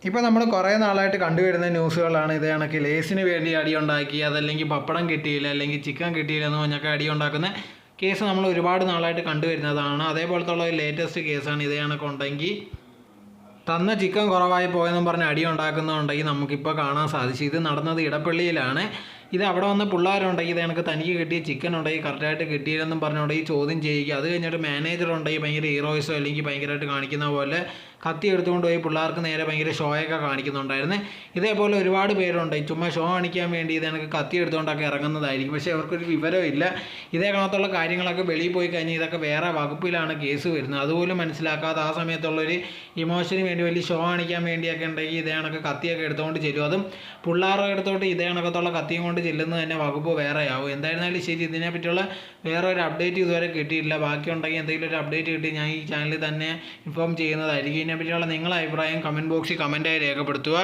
ഇപ്പോൾ നമ്മൾ കുറേ നാളായിട്ട് കണ്ടുവരുന്ന ന്യൂസുകളാണ് ഇത് കണക്ക് ലേസിന് വേണ്ടി അടിയുണ്ടാക്കി, അതല്ലെങ്കിൽ പപ്പടം കിട്ടിയില്ല, അല്ലെങ്കിൽ ചിക്കൻ കിട്ടിയില്ല എന്ന് പറഞ്ഞൊക്കെ അടിയുണ്ടാക്കുന്ന കേസ് നമ്മൾ ഒരുപാട് നാളായിട്ട് കണ്ടുവരുന്നതാണ്. അതേപോലത്തെ ഉള്ള ഒരു ലേറ്റസ്റ്റ് കേസാണ് ഇത് കണക്കുണ്ടെങ്കിൽ തന്ന ചിക്കൻ കുറവായി പോയെന്നും പറഞ്ഞ് അടി ഉണ്ടാക്കുന്നുണ്ടെങ്കിൽ നമുക്കിപ്പോൾ കാണാൻ സാധിച്ചു. ഇത് നടന്നത് ഇടപ്പള്ളിയിലാണ്. ഇത് അവിടെ വന്ന പിള്ളേരുണ്ടെങ്കിൽ ഇത് എനിക്ക് തനിക്ക് കിട്ടിയ ചിക്കൻ ഉണ്ടെങ്കിൽ കറക്റ്റായിട്ട് കിട്ടിയില്ലെന്നും പറഞ്ഞുണ്ടെങ്കിൽ ചോദ്യം ചെയ്യുക. അത് കഴിഞ്ഞിട്ട് മാനേജർ ഉണ്ടെങ്കിൽ ഭയങ്കര ഹീറോയിസോ അല്ലെങ്കിൽ ഭയങ്കരമായിട്ട് കാണിക്കുന്ന പോലെ കത്തി എടുത്തുകൊണ്ട് പോയി പിള്ളേർക്ക് നേരെ ഭയങ്കര ഷോയൊക്കെ കാണിക്കുന്നുണ്ടായിരുന്നു. ഇതേപോലെ ഒരുപാട് പേരുണ്ട് ചുമ്മാ ഷോ കാണിക്കാൻ വേണ്ടി ഇത് എനിക്ക് കത്തി എടുത്തുകൊണ്ടൊക്കെ ഇറങ്ങുന്നതായിരിക്കും. പക്ഷേ അവർക്കൊരു വിവരമില്ല. ഇതേ കണത്തുള്ള കാര്യങ്ങളൊക്കെ വെളിയിൽ പോയി കഴിഞ്ഞാൽ ഇതൊക്കെ വേറെ വകുപ്പിലാണ് കേസ് വരുന്നത്. അതുപോലും മനസ്സിലാക്കാതെ ആ സമയത്തുള്ളൊരു ഇമോഷന് വേണ്ടി വലിയ ഷോ കാണിക്കാൻ വേണ്ടിയൊക്കെ ഉണ്ടെങ്കിൽ ഇതേ കണക്ക് കത്തിയൊക്കെ എടുത്തുകൊണ്ട് ചെല്ലും. അതും പിള്ളേരുടെ അടുത്തോട്ട് ഇതേ കണക്കത്തുള്ള കത്തിയും കൊണ്ട് ചെല്ലുന്നത് തന്നെ വകുപ്പ് വേറെ ആവും. എന്തായിരുന്നാലും ശരി, ഇതിനെ പറ്റിയുള്ള വേറെ ഒരു അപ്ഡേറ്റ് ഇതുവരെ കിട്ടിയിട്ടില്ല. ബാക്കിയുണ്ടെങ്കിൽ എന്തെങ്കിലും ഒരു അപ്ഡേറ്റ് കിട്ടി ഞാൻ ഈ ചാനലിൽ തന്നെ ഇൻഫോം ചെയ്യുന്നതായിരിക്കും. ഇതിനെപ്പറ്റിയുള്ള നിങ്ങളുടെ അഭിപ്രായം കമൻറ്റ് ബോക്സിൽ കമൻറ്റായി രേഖപ്പെടുത്തുക.